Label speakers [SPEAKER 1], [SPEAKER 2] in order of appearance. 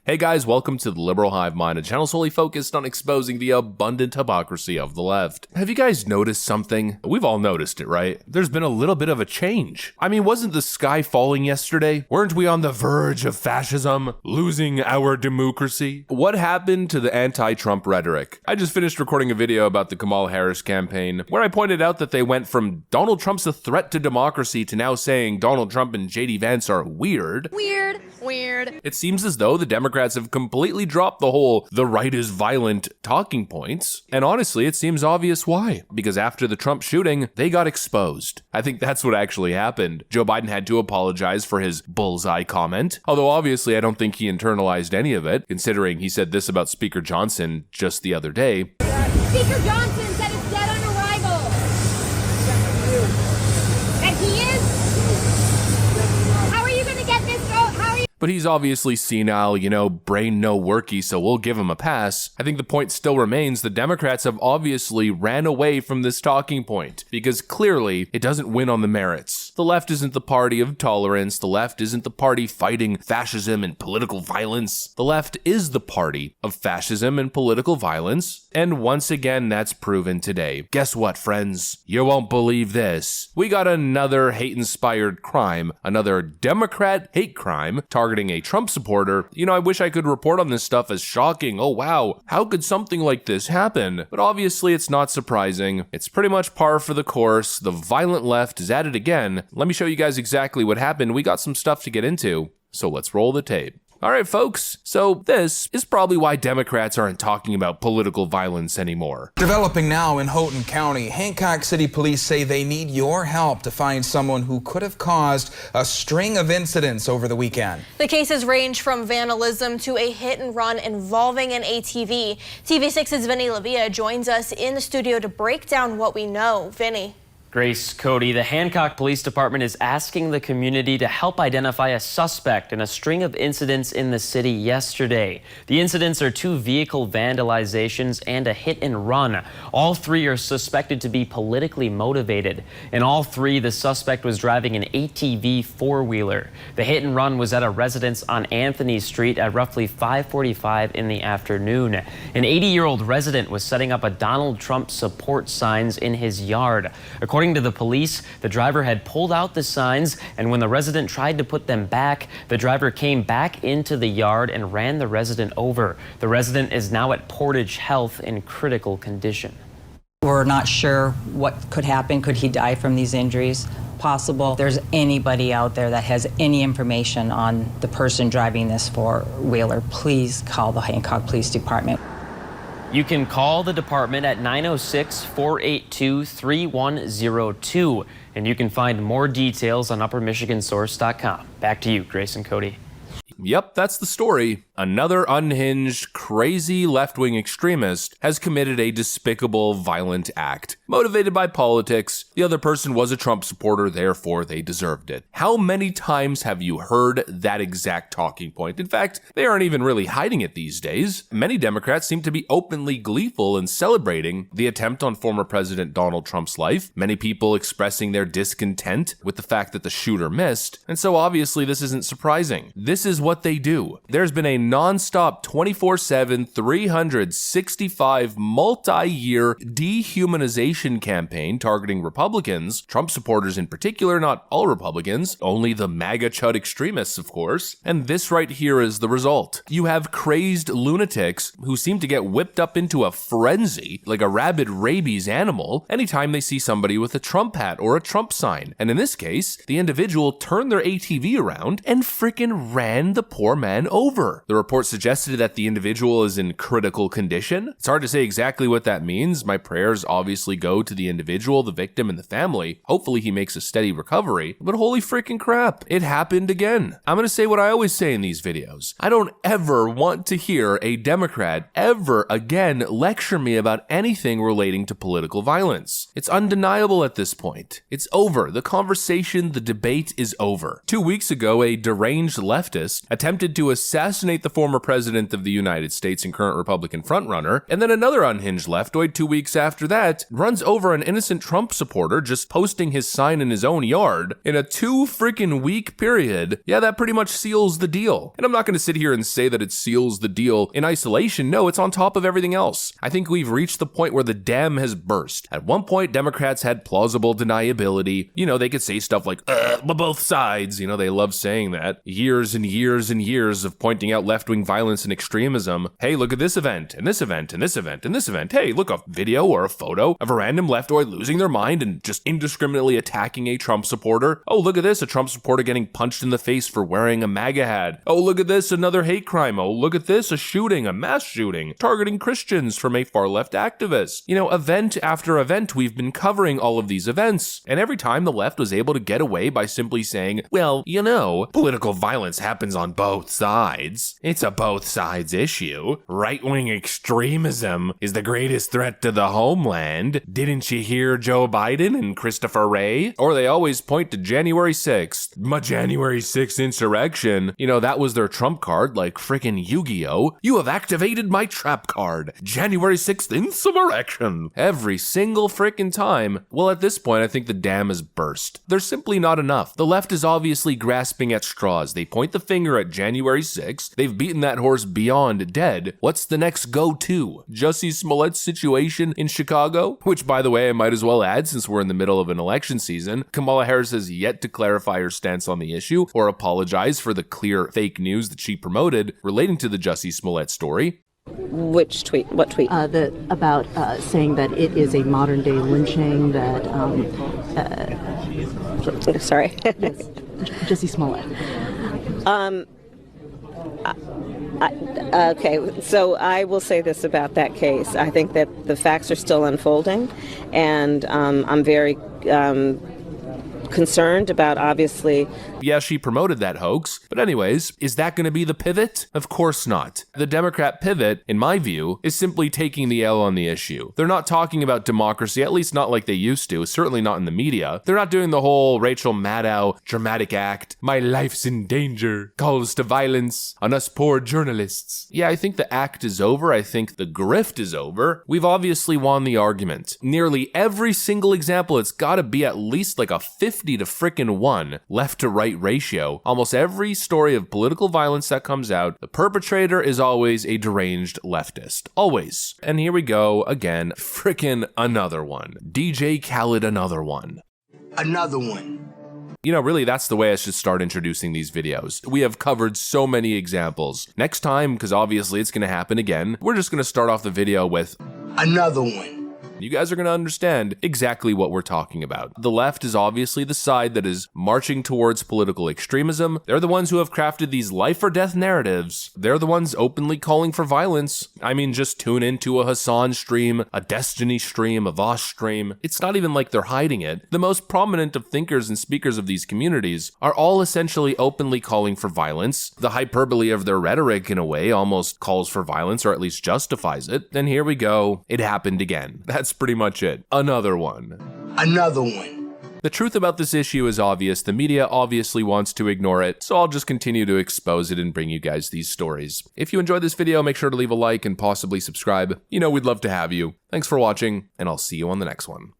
[SPEAKER 1] Hey guys, welcome to the Liberal Hive Mind, a channel solely focused on exposing the abundant hypocrisy of the left. Have you guys noticed something? We've all noticed it, right? There's been a little bit of a change. I mean, wasn't the sky falling yesterday? Weren't we on the verge of fascism? Losing our democracy? What happened to the anti-Trump rhetoric? I just finished recording a video about the Kamala Harris campaign, where I pointed out that they went from Donald Trump's a threat to democracy to now saying Donald Trump and JD Vance are weird.
[SPEAKER 2] Weird.
[SPEAKER 1] It seems as though the Democrats have completely dropped the whole "the right is violent" talking points. And honestly, it seems obvious why. Because after the Trump shooting, they got exposed. I think that's what actually happened. Joe Biden had to apologize for his bullseye comment. Although obviously I don't think he internalized any of it, considering he said this about Speaker Johnson just the other day.
[SPEAKER 2] Speaker Johnson said it's dead on arrival. And he is? How are you going to get this?
[SPEAKER 1] But he's obviously senile, brain no worky, so we'll give him a pass. I think the point still remains the Democrats have obviously ran away from this talking point, because clearly it doesn't win on the merits. The left isn't the party of tolerance, the left isn't the party fighting fascism and political violence. The left is the party of fascism and political violence, and once again that's proven today. Guess what, friends? You won't believe this. We got another hate-inspired crime, another Democrat hate crime targeting a Trump supporter. I wish I could report on this stuff as shocking. Oh wow, how could something like this happen? But obviously it's not surprising. It's pretty much par for the course. The violent left is at it again. Let me show you guys exactly what happened. We got some stuff to get into, so let's roll the tape. All right, folks, so this is probably why Democrats aren't talking about political violence anymore.
[SPEAKER 3] Developing now in Houghton County, Hancock City Police say they need your help to find someone who could have caused a string of incidents over the weekend.
[SPEAKER 4] The cases range from vandalism to a hit and run involving an ATV. TV6's Vinny Lavia joins us in the studio to break down what we know. Vinny.
[SPEAKER 5] Grace, Cody, the Hancock Police Department is asking the community to help identify a suspect in a string of incidents in the city yesterday. The incidents are 2 vehicle vandalizations and a hit and run. All 3 are suspected to be politically motivated. In all 3, the suspect was driving an ATV four-wheeler. The hit and run was at a residence on Anthony Street at roughly 5:45 in the afternoon. An 80-year-old resident was setting up a Donald Trump support signs in his yard. According to the police, the driver had pulled out the signs, and when the resident tried to put them back, the driver came back into the yard and ran the resident over. The resident is now at Portage Health in critical condition.
[SPEAKER 6] We're not sure what could happen. Could he die from these injuries? Possible. If there's anybody out there that has any information on the person driving this four-wheeler, please call the Hancock Police Department.
[SPEAKER 5] You can call the department at 906-482-3102, and you can find more details on uppermichigansource.com. Back to you, Grace and Cody.
[SPEAKER 1] Yep, that's the story. Another unhinged, crazy left-wing extremist has committed a despicable, violent act. Motivated by politics, the other person was a Trump supporter, therefore they deserved it. How many times have you heard that exact talking point? In fact, they aren't even really hiding it these days. Many Democrats seem to be openly gleeful in celebrating the attempt on former President Donald Trump's life, many people expressing their discontent with the fact that the shooter missed, and so obviously this isn't surprising. This is what they do. There's been a non-stop 24/7, 365 multi-year dehumanization campaign targeting Republicans, Trump supporters in particular, not all Republicans, only the MAGA chud extremists, of course. And this right here is the result. You have crazed lunatics who seem to get whipped up into a frenzy like a rabid rabies animal anytime they see somebody with a Trump hat or a Trump sign. And in this case, the individual turned their ATV around and frickin' ran the poor man over. The report suggested that the individual is in critical condition. It's hard to say exactly what that means. My prayers obviously go to the individual, the victim, and the family. Hopefully he makes a steady recovery. But holy freaking crap, it happened again. I'm gonna say what I always say in these videos. I don't ever want to hear a Democrat ever again lecture me about anything relating to political violence. It's undeniable at this point. It's over. The conversation, the debate is over. 2 weeks ago, a deranged leftist attempted to assassinate the former president of the United States and current Republican frontrunner, and then another unhinged leftoid 2 weeks after that runs over an innocent Trump supporter just posting his sign in his own yard in a 2 freaking week period. Yeah, that pretty much seals the deal. And I'm not going to sit here and say that it seals the deal in isolation. No, it's on top of everything else. I think we've reached the point where the dam has burst. At one point, Democrats had plausible deniability. You know, they could say stuff like, both sides. You know, they love saying that. Years and years and years of pointing out left-wing violence and extremism. Hey, look at this event, and this event, and this event, and this event. Hey, look, a video or a photo of a random leftoid losing their mind and just indiscriminately attacking a Trump supporter. Oh, look at this, a Trump supporter getting punched in the face for wearing a MAGA hat. Oh, look at this, another hate crime. Oh, look at this, a shooting, a mass shooting, targeting Christians from a far-left activist. You know, event after event, we've been covering all of these events, and every time the left was able to get away by simply saying, well, you know, political violence happens on both sides. It's a both sides issue. Right-wing extremism is the greatest threat to the homeland. Didn't you hear Joe Biden and Christopher Wray? Or they always point to January 6th. My January 6th insurrection. You know, that was their trump card, like frickin' Yu-Gi-Oh! You have activated my trap card. January 6th insurrection. Every single frickin' time. Well, at this point, I think the dam has burst. There's simply not enough. The left is obviously grasping at straws. They point the finger at January 6th. They've beaten that horse beyond dead. What's the next go-to? Jussie Smollett's situation in Chicago? Which, by the way, I might as well add, since we're in the middle of an election season, Kamala Harris has yet to clarify her stance on the issue or apologize for the clear fake news that she promoted relating to the Jussie Smollett story.
[SPEAKER 7] Which tweet? What tweet?
[SPEAKER 8] About saying that it is a modern day lynching that.
[SPEAKER 7] Sorry.
[SPEAKER 8] Yes, Jussie Smollett.
[SPEAKER 7] Okay, so I will say this about that case. I think that the facts are still unfolding, and I'm very concerned about, obviously.
[SPEAKER 1] Yeah, she promoted that hoax, but anyways, is that going to be the pivot? Of course not. The Democrat pivot, in my view, is simply taking the L on the issue. They're not talking about democracy, at least not like they used to, certainly not in the media. They're not doing the whole Rachel Maddow dramatic act, my life's in danger, calls to violence on us poor journalists. Yeah, I think the act is over. I think the grift is over. We've obviously won the argument. Nearly every single example, it's gotta be at least like a 50 to frickin' 1 left to right ratio. Almost every story of political violence that comes out, the perpetrator is always a deranged leftist. Always. And here we go again. Frickin' another one. DJ Khaled, another one.
[SPEAKER 9] Another one.
[SPEAKER 1] You know, really, that's the way I should start introducing these videos. We have covered so many examples. Next time, because obviously it's going to happen again, we're just going to start off the video with
[SPEAKER 9] another one.
[SPEAKER 1] You guys are going to understand exactly what we're talking about. The left is obviously the side that is marching towards political extremism. They're the ones who have crafted these life or death narratives. They're the ones openly calling for violence. I mean, just tune into a Hassan stream, a Destiny stream, a Vosh stream. It's not even like they're hiding it. The most prominent of thinkers and speakers of these communities are all essentially openly calling for violence. The hyperbole of their rhetoric, in a way, almost calls for violence, or at least justifies it. And here we go. It happened again. That's pretty much it. Another one.
[SPEAKER 9] Another one.
[SPEAKER 1] The truth about this issue is obvious. The media obviously wants to ignore it, so I'll just continue to expose it and bring you guys these stories. If you enjoyed this video, make sure to leave a like and possibly subscribe. You know, we'd love to have you. Thanks for watching, and I'll see you on the next one.